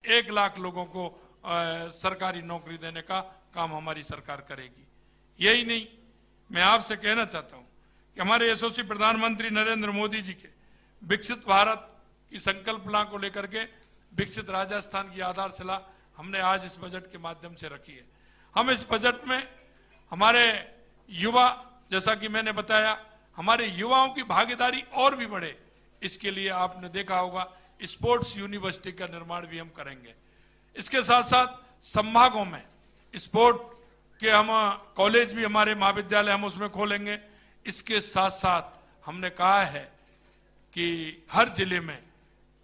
1 लाख लोगों को सरकारी नौकरी देने का काम हमारी सरकार करेगी। यही नहीं, मैं आपसे कहना चाहता हूं कि हमारे यशस्वी प्रधानमंत्री नरेंद्र मोदी जी के विकसित भारत की संकल्पना को लेकर के विकसित राजस्थान की आधारशिला हमने आज इस बजट के माध्यम से रखी है। हम इस बजट में हमारे युवा, जैसा कि मैंने बताया, हमारे युवाओं की भागीदारी और भी बढ़े, इसके लिए आपने देखा होगा स्पोर्ट्स यूनिवर्सिटी का निर्माण भी हम करेंगे। इसके साथ साथ संभागों में स्पोर्ट के हम कॉलेज भी, हमारे महाविद्यालय हम उसमें खोलेंगे। इसके साथ साथ हमने कहा है कि हर जिले में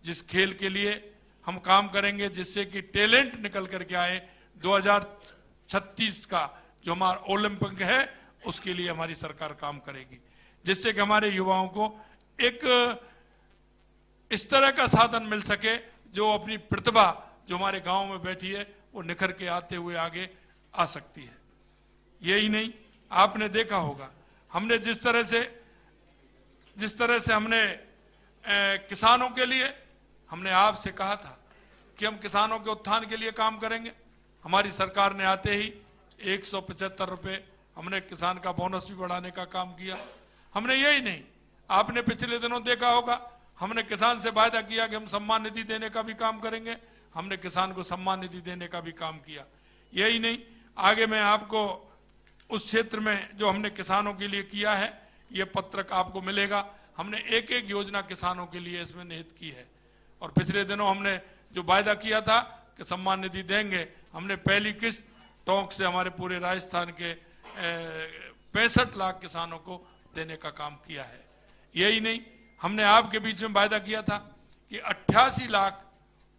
जिस खेल के लिए हम काम करेंगे, जिससे कि टैलेंट निकल करके आए, 2036 का जो हमारा ओलंपिक है उसके लिए हमारी सरकार काम करेगी, जिससे कि हमारे युवाओं को एक इस तरह का साधन मिल सके जो अपनी प्रतिभा जो हमारे गांव में बैठी है वो निखर के आते हुए आगे आ सकती है। यही नहीं, आपने देखा होगा हमने जिस तरह से हमने किसानों के लिए हमने आपसे कहा था कि हम किसानों के उत्थान के लिए काम करेंगे। हमारी सरकार ने आते ही 175 रुपये हमने किसान का बोनस भी बढ़ाने का काम किया। हमने यही नहीं, आपने पिछले दिनों देखा होगा हमने किसान से वायदा किया कि हम सम्मान निधि देने का भी काम करेंगे। हमने किसान को सम्मान निधि देने का भी काम किया। यही नहीं, आगे मैं आपको उस क्षेत्र में जो हमने किसानों के लिए किया है ये पत्रक आपको मिलेगा। हमने एक एक योजना किसानों के लिए इसमें निहित की है। और पिछले दिनों हमने जो वायदा किया था कि सम्मान निधि देंगे, हमने पहली किस्त टोंक से हमारे पूरे राजस्थान के 65 लाख किसानों को देने का काम किया है। यही नहीं, हमने आपके बीच में वायदा किया था कि 88 लाख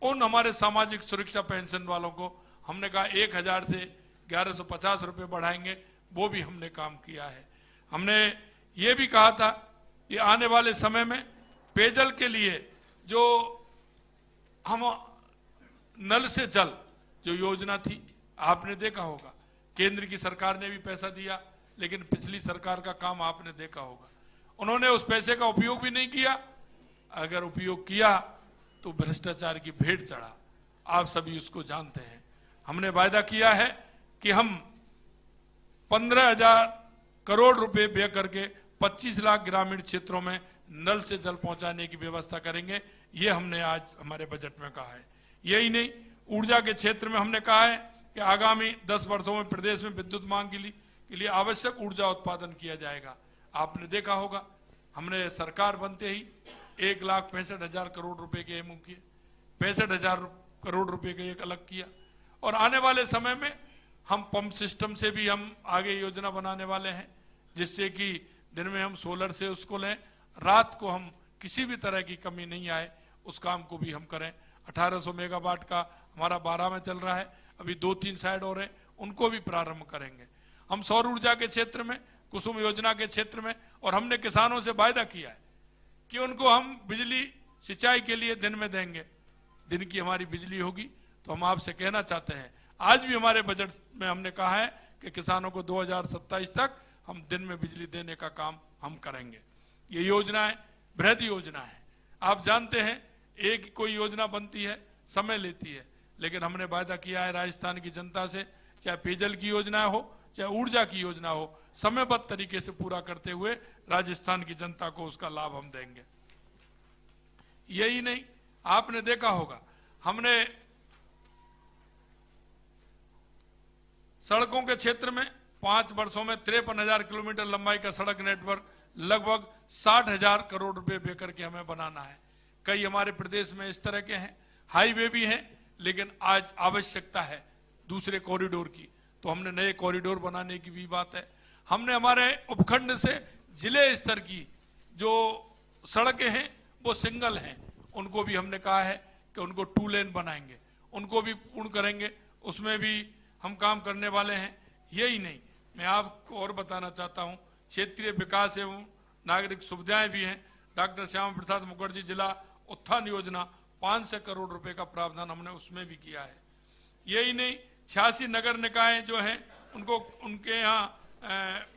उन हमारे सामाजिक सुरक्षा पेंशन वालों को हमने कहा 1000 से 1150 रुपये बढ़ाएंगे, वो भी हमने काम किया है। हमने ये भी कहा था कि आने वाले समय में पेयजल के लिए जो हम नल से जल जो योजना थी, आपने देखा होगा केंद्र की सरकार ने भी पैसा दिया, लेकिन पिछली सरकार का काम आपने देखा होगा उन्होंने उस पैसे का उपयोग भी नहीं किया। अगर उपयोग किया तो भ्रष्टाचार की भेंट चढ़ा, आप सभी उसको जानते हैं। हमने वायदा किया है कि हम 15,000 करोड़ रुपए व्यय करके 25 लाख ग्रामीण क्षेत्रों में नल से जल पहुंचाने की व्यवस्था करेंगे। ये हमने आज हमारे बजट में कहा है। यही नहीं, ऊर्जा के क्षेत्र में हमने कहा है कि आगामी 10 वर्षों में प्रदेश में विद्युत मांग के लिए आवश्यक ऊर्जा उत्पादन किया जाएगा। आपने देखा होगा हमने सरकार बनते ही 1,65,000 करोड़ रुपए के एमओ किए, 65,000 करोड़ रुपए का एक अलग किया। और आने वाले समय में हम पंप सिस्टम से भी हम आगे योजना बनाने वाले हैं, जिससे कि दिन में हम सोलर से उसको लें, रात को हम किसी भी तरह की कमी नहीं आए, उस काम को भी हम करें। 1800 मेगावाट का हमारा 12 में चल रहा है, अभी 2-3 साइड और हैं, उनको भी प्रारंभ करेंगे। हम सौर ऊर्जा के क्षेत्र में, कुसुम योजना के क्षेत्र में, और हमने किसानों से वायदा किया है कि उनको हम बिजली सिंचाई के लिए दिन में देंगे। दिन की हमारी बिजली होगी। तो हम आपसे कहना चाहते हैं, आज भी हमारे बजट में हमने कहा है कि किसानों को 2027 तक हम दिन में बिजली देने का काम हम करेंगे। ये योजना है, बृहद योजना है। आप जानते हैं एक कोई योजना बनती है समय लेती है, लेकिन हमने वायदा किया है राजस्थान की जनता से, चाहे पेयजल की योजना हो चाहे ऊर्जा की योजना हो, समयबद्ध तरीके से पूरा करते हुए राजस्थान की जनता को उसका लाभ हम देंगे। यही नहीं, आपने देखा होगा हमने सड़कों के क्षेत्र में 5 वर्षों में 53,000 किलोमीटर लंबाई का सड़क नेटवर्क लगभग 60,000 करोड़ रुपए व्यय करके हमें बनाना है। कई हमारे प्रदेश में इस तरह के हैं, हाईवे भी हैं, लेकिन आज आवश्यकता है दूसरे कॉरिडोर की, तो हमने नए कॉरिडोर बनाने की भी बात है। हमने हमारे उपखंड से जिले स्तर की जो सड़कें हैं वो सिंगल हैं, उनको भी हमने कहा है कि उनको 2 लेन बनाएंगे, उनको भी पूर्ण करेंगे, उसमें भी हम काम करने वाले हैं। यही नहीं, मैं आपको और बताना चाहता हूं, क्षेत्रीय विकास एवं नागरिक सुविधाएं भी हैं। डॉक्टर श्यामा प्रसाद मुखर्जी जिला उत्थान योजना 500 करोड़ रुपए का प्रावधान हमने उसमें भी किया है। यही नहीं, 86 नगर निकाय जो हैं उनको उनके यहाँ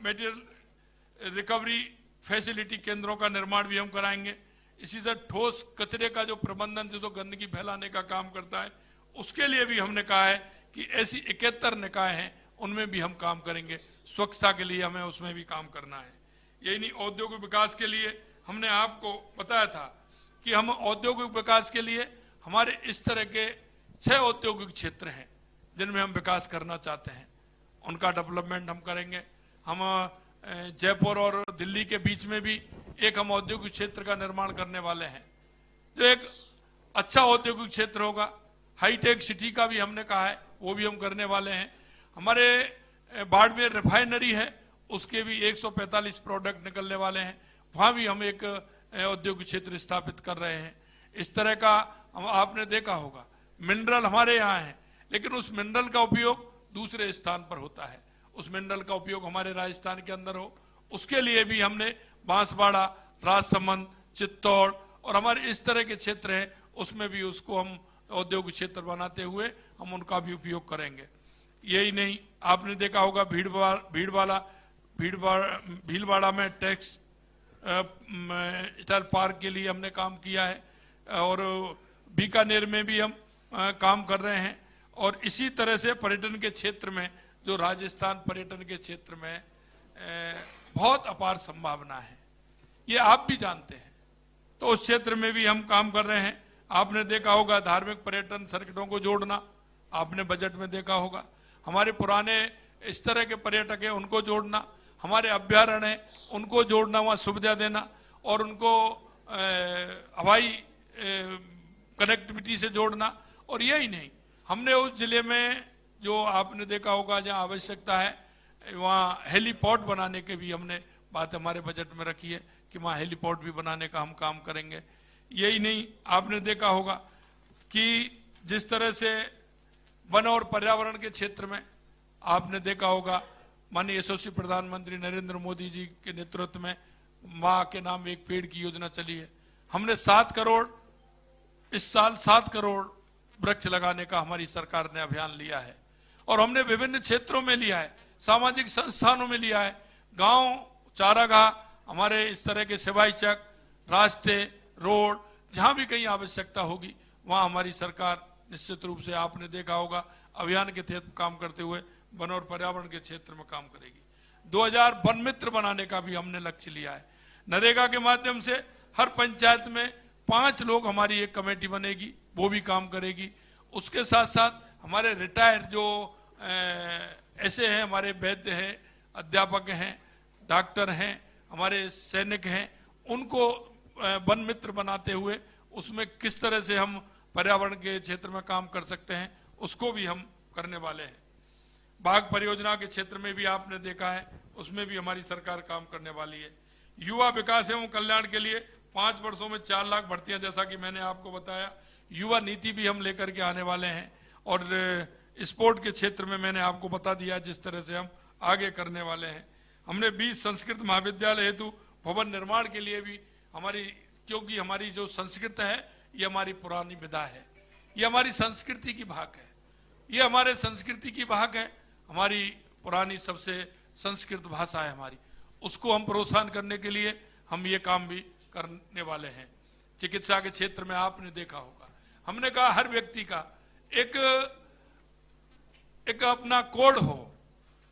मटेरियल रिकवरी फैसिलिटी केंद्रों का निर्माण भी हम कराएंगे। इसी तरह ठोस कचरे का जो प्रबंधन से जो गंदगी फैलाने का काम करता है उसके लिए भी हमने कहा है कि ऐसी 71 निकाय हैं, उनमें भी हम काम करेंगे। स्वच्छता के लिए हमें उसमें भी काम करना है। यही नहीं, औद्योगिक विकास के लिए हमने आपको बताया था कि हम औद्योगिक विकास के लिए हमारे इस तरह के 6 औद्योगिक क्षेत्र हैं जिनमें हम विकास करना चाहते हैं, उनका डेवलपमेंट हम करेंगे। हम जयपुर और दिल्ली के बीच में भी एक हम औद्योगिक क्षेत्र का निर्माण करने वाले हैं, जो एक अच्छा औद्योगिक क्षेत्र होगा। हाईटेक सिटी का भी हमने कहा है, वो भी हम करने वाले हैं। हमारे बाड़मेर रिफाइनरी है, उसके भी 145 प्रोडक्ट निकलने वाले हैं, वहाँ भी हम एक औद्योगिक क्षेत्र स्थापित कर रहे हैं। इस तरह का आपने देखा होगा, मिनरल हमारे यहाँ है, लेकिन उस मिनरल का उपयोग दूसरे स्थान पर होता है। उस मिनरल का उपयोग हमारे राजस्थान के अंदर हो, उसके लिए भी हमने बांसवाड़ा, राजसमंद, चित्तौड़ और हमारे इस तरह के क्षेत्र हैं, उसमें भी उसको हम औद्योगिक क्षेत्र बनाते हुए हम उनका भी उपयोग करेंगे। यही नहीं, आपने देखा होगा भीलवाड़ा में टेक्सटाइल पार्क के लिए हमने काम किया है, और बीकानेर में भी हम काम कर रहे हैं। और इसी तरह से पर्यटन के क्षेत्र में, जो राजस्थान पर्यटन के क्षेत्र में बहुत अपार संभावना है, ये आप भी जानते हैं, तो उस क्षेत्र में भी हम काम कर रहे हैं। आपने देखा होगा धार्मिक पर्यटन सर्किटों को जोड़ना, आपने बजट में देखा होगा। हमारे पुराने इस तरह के पर्यटक हैं, उनको जोड़ना, हमारे अभ्यारण्य हैं उनको जोड़ना, वहाँ सुविधा देना, और उनको हवाई कनेक्टिविटी से जोड़ना। और यही नहीं, हमने उस जिले में जो आपने देखा होगा जहाँ आवश्यकता है, वहाँ हेलीपोर्ट बनाने के भी हमने बात हमारे बजट में रखी है कि वहाँ हेलीपोर्ट भी बनाने का हम काम करेंगे। यही नहीं, आपने देखा होगा कि जिस तरह से वन और पर्यावरण के क्षेत्र में आपने देखा होगा, माननीय यशस्वी प्रधानमंत्री नरेंद्र मोदी जी के नेतृत्व में माँ के नाम एक पेड़ की योजना चली है। हमने 7 करोड़, इस साल 7 करोड़ वृक्ष लगाने का हमारी सरकार ने अभियान लिया है, और हमने विभिन्न क्षेत्रों में लिया है, सामाजिक संस्थानों में लिया है, गांव, चारागाह, हमारे इस तरह के सिवाई चक, रास्ते, रोड, जहां भी कहीं आवश्यकता होगी वहां हमारी सरकार निश्चित रूप से, आपने देखा होगा, अभियान के तहत काम करते हुए वन और पर्यावरण के क्षेत्र में काम करेगी। 2000 वन मित्र बनाने का भी हमने लक्ष्य लिया है। नरेगा के माध्यम से हर पंचायत में 5 लोग, हमारी एक कमेटी बनेगी, वो भी काम करेगी। उसके साथ साथ हमारे रिटायर जो ऐसे हैं, हमारे वैद्य हैं, अध्यापक हैं, डॉक्टर हैं, हमारे सैनिक हैं, उनको वन मित्र बनाते हुए उसमें किस तरह से हम पर्यावरण के क्षेत्र में काम कर सकते हैं, उसको भी हम करने वाले हैं। बाघ परियोजना के क्षेत्र में भी आपने देखा है, उसमें भी हमारी सरकार काम करने वाली है। युवा विकास एवं कल्याण के लिए 5 वर्षों में 4 लाख भर्तियां, जैसा कि मैंने आपको बताया। युवा नीति भी हम लेकर के आने वाले हैं, और स्पोर्ट के क्षेत्र में मैंने आपको बता दिया जिस तरह से हम आगे करने वाले हैं। हमने 20 संस्कृत महाविद्यालय हेतु भवन निर्माण के लिए भी हमारी, क्योंकि हमारी जो संस्कृत है ये हमारी पुरानी विधा है, ये हमारी संस्कृति की भाग है, ये हमारे संस्कृति की भाग है, हमारी पुरानी सबसे संस्कृत भाषा है हमारी, उसको हम प्रोत्साहन करने के लिए हम ये काम भी करने वाले हैं। चिकित्सा के क्षेत्र में आपने देखा होगा, हमने कहा हर व्यक्ति का एक अपना कोड हो,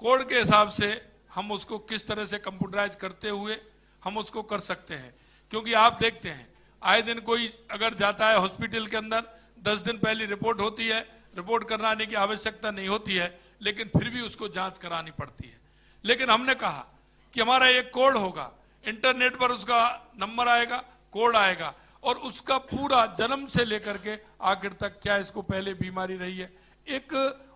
कोड के हिसाब से हम उसको किस तरह से कंप्यूटराइज करते हुए हम उसको कर सकते हैं। क्योंकि आप देखते हैं आए दिन कोई अगर जाता है हॉस्पिटल के अंदर, 10 दिन पहले रिपोर्ट होती है, रिपोर्ट कराने की आवश्यकता नहीं होती है, लेकिन फिर भी उसको जांच करानी पड़ती है। लेकिन हमने कहा कि हमारा एक कोड होगा, इंटरनेट पर उसका नंबर आएगा, कोड आएगा, और उसका पूरा जन्म से लेकर के आखिर तक क्या इसको पहले बीमारी रही है, एक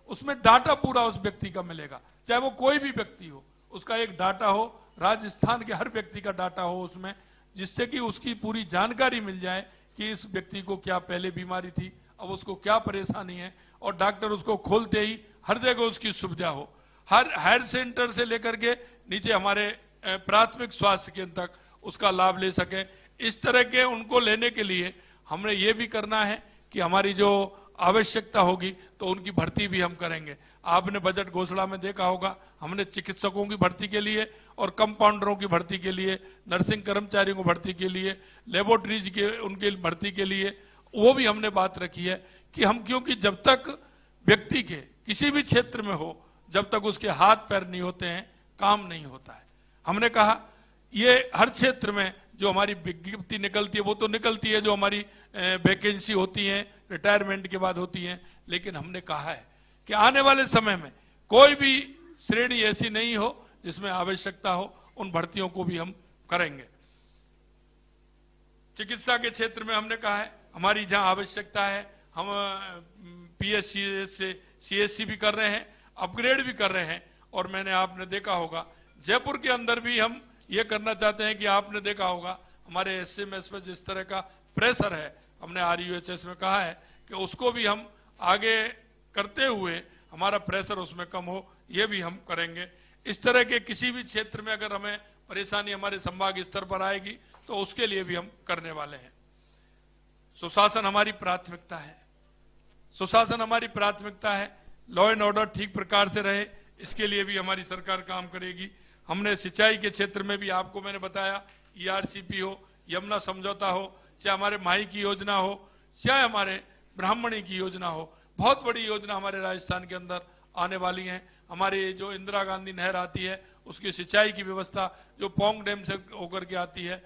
उसमें डाटा पूरा उस व्यक्ति का मिलेगा, चाहे वो कोई भी व्यक्ति हो, उसका एक डाटा हो, राजस्थान के हर व्यक्ति का डाटा हो उसमें, जिससे कि उसकी पूरी जानकारी मिल जाए कि इस व्यक्ति को क्या पहले बीमारी थी, अब उसको क्या परेशानी है, और डॉक्टर उसको खोलते ही हर जगह उसकी सुविधा हो, हर हेल्थ सेंटर से लेकर के नीचे हमारे प्राथमिक स्वास्थ्य केंद्र तक उसका लाभ ले सके। इस तरह के उनको लेने के लिए हमने ये भी करना है कि हमारी जो आवश्यकता होगी तो उनकी भर्ती भी हम करेंगे। आपने बजट घोषणा में देखा होगा, हमने चिकित्सकों की भर्ती के लिए और कंपाउंडरों की भर्ती के लिए, नर्सिंग कर्मचारियों की भर्ती के लिए, लेबोरेटरीज के उनकी भर्ती के लिए वो भी हमने बात रखी है कि हम, क्योंकि जब तक व्यक्ति के किसी भी क्षेत्र में हो, जब तक उसके हाथ पैर नहीं होते हैं काम नहीं होता है। हमने कहा ये हर क्षेत्र में जो हमारी विज्ञप्ति निकलती है वो तो निकलती है, जो हमारी वैकेंसी होती है रिटायरमेंट के बाद होती है, लेकिन हमने कहा है कि आने वाले समय में कोई भी श्रेणी ऐसी नहीं हो जिसमें आवश्यकता हो, उन भर्तियों को भी हम करेंगे। चिकित्सा के क्षेत्र में हमने कहा है हमारी जहां आवश्यकता है हम पीएससी से सीएससी भी कर रहे हैं, अपग्रेड भी कर रहे हैं। और मैंने, आपने देखा होगा जयपुर के अंदर भी हम ये करना चाहते हैं कि आपने देखा होगा हमारे एसएमएस पर जिस तरह का प्रेशर है, हमने आरयूएचएस में कहा है कि उसको भी हम आगे करते हुए हमारा प्रेशर उसमें कम हो, ये भी हम करेंगे। इस तरह के किसी भी क्षेत्र में अगर हमें परेशानी हमारे संभाग स्तर पर आएगी तो उसके लिए भी हम करने वाले हैं। सुशासन हमारी प्राथमिकता है, सुशासन हमारी प्राथमिकता है। लॉ एंड ऑर्डर ठीक प्रकार से रहे, इसके लिए भी हमारी सरकार काम करेगी। हमने सिंचाई के क्षेत्र में भी आपको मैंने बताया, ईआरसीपी हो, यमुना समझौता हो, चाहे हमारे माई की योजना हो, चाहे हमारे ब्राह्मणी की योजना हो, बहुत बड़ी योजना हमारे राजस्थान के अंदर आने वाली है। हमारे जो इंदिरा गांधी नहर आती है उसकी सिंचाई की व्यवस्था जो पोंग डैम से होकर के आती है,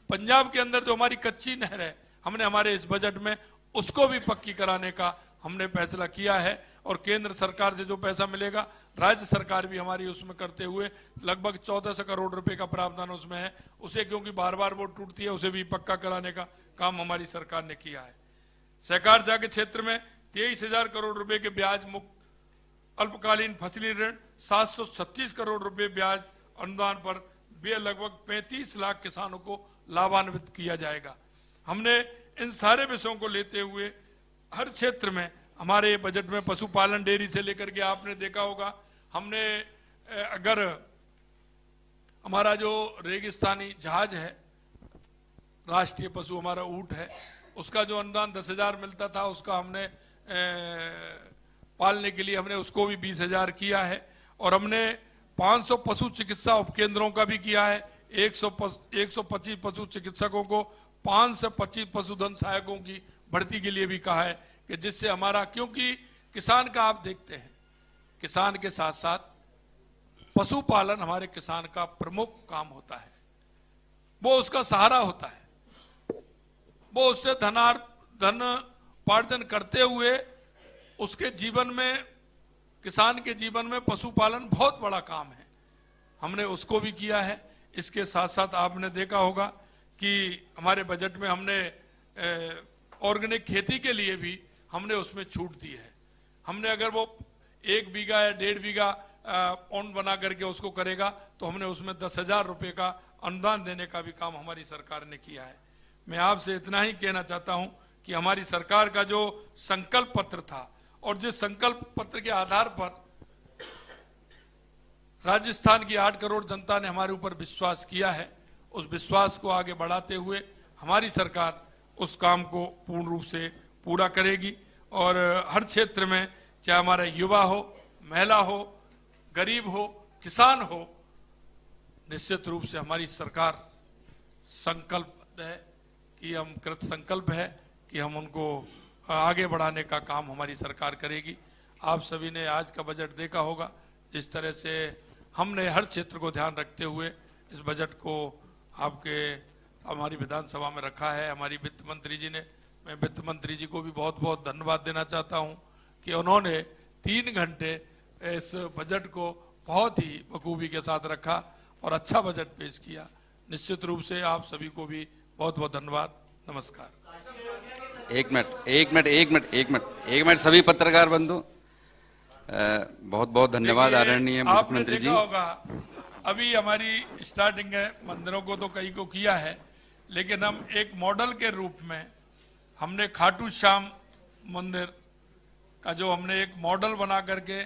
पंजाब के अंदर जो हमारी कच्ची नहर है, हमने हमारे इस बजट में उसको भी पक्की कराने का हमने फैसला किया है। और केंद्र सरकार से जो पैसा मिलेगा राज्य सरकार भी हमारी उसमें करते हुए लगभग 1400 करोड़ रुपए का प्रावधान उसमें है, उसे क्योंकि बार बार वो टूटती है उसे भी पक्का कराने का काम हमारी सरकार ने किया है। सहकारिता के क्षेत्र में 23,000 करोड़ रुपए के ब्याज मुक्त अल्पकालीन फसली ऋण, 736 करोड़ रुपए ब्याज अनुदान पर लगभग 35 लाख किसानों को लाभान्वित किया जाएगा। हमने इन सारे विषयों को लेते हुए हर क्षेत्र में हमारे बजट में पशुपालन डेयरी से लेकर के आपने देखा होगा, हमने अगर हमारा जो रेगिस्तानी जहाज है, राष्ट्रीय पशु हमारा ऊंट है, उसका जो अनुदान 10,000 मिलता था उसका हमने पालने के लिए हमने उसको भी 20,000 किया है। और हमने 500 पशु चिकित्सा उपकेंद्रों का भी किया है। 125 पशु चिकित्सकों को 5 से 25 पशुधन सहायकों की भर्ती के लिए भी कहा है कि जिससे हमारा, क्योंकि किसान का आप देखते हैं, किसान के साथ साथ पशुपालन हमारे किसान का प्रमुख काम होता है, वो उसका सहारा होता है, वो उससे धन उपार्जन करते हुए उसके जीवन में, किसान के जीवन में पशुपालन बहुत बड़ा काम है, हमने उसको भी किया है। इसके साथ साथ आपने देखा होगा कि हमारे बजट में हमने ऑर्गेनिक खेती के लिए भी हमने उसमें छूट दी है। हमने अगर वो 1 बीघा या 1.5 बीघा पौंड बना करके उसको करेगा तो हमने उसमें 10,000 रुपए का अनुदान देने का भी काम हमारी सरकार ने किया है। मैं आपसे इतना ही कहना चाहता हूं कि हमारी सरकार का जो संकल्प पत्र था और जिस संकल्प पत्र के आधार पर राजस्थान की 8 करोड़ जनता ने हमारे ऊपर विश्वास किया है, उस विश्वास को आगे बढ़ाते हुए हमारी सरकार उस काम को पूर्ण रूप से पूरा करेगी। और हर क्षेत्र में, चाहे हमारा युवा हो, महिला हो, गरीब हो, किसान हो, निश्चित रूप से हमारी सरकार संकल्प है कि हम कृत संकल्प है कि हम उनको आगे बढ़ाने का काम हमारी सरकार करेगी। आप सभी ने आज का बजट देखा होगा, जिस तरह से हमने हर क्षेत्र को ध्यान रखते हुए इस बजट को हमारी विधानसभा में रखा है। हमारी वित्त मंत्री जी ने, मैं वित्त मंत्री जी को भी बहुत बहुत धन्यवाद देना चाहता हूं कि उन्होंने 3 घंटे इस बजट को बहुत ही बखूबी के साथ रखा और अच्छा बजट पेश किया। निश्चित रूप से आप सभी को भी बहुत बहुत धन्यवाद। नमस्कार। एक मिनट सभी पत्रकार बंधु, बहुत बहुत धन्यवाद आदरणीय मुख्यमंत्री जी। होगा अभी हमारी स्टार्टिंग है, मंदिरों को तो कई को किया है, लेकिन हम एक मॉडल के रूप में हमने खाटू श्याम मंदिर का जो हमने एक मॉडल बना करके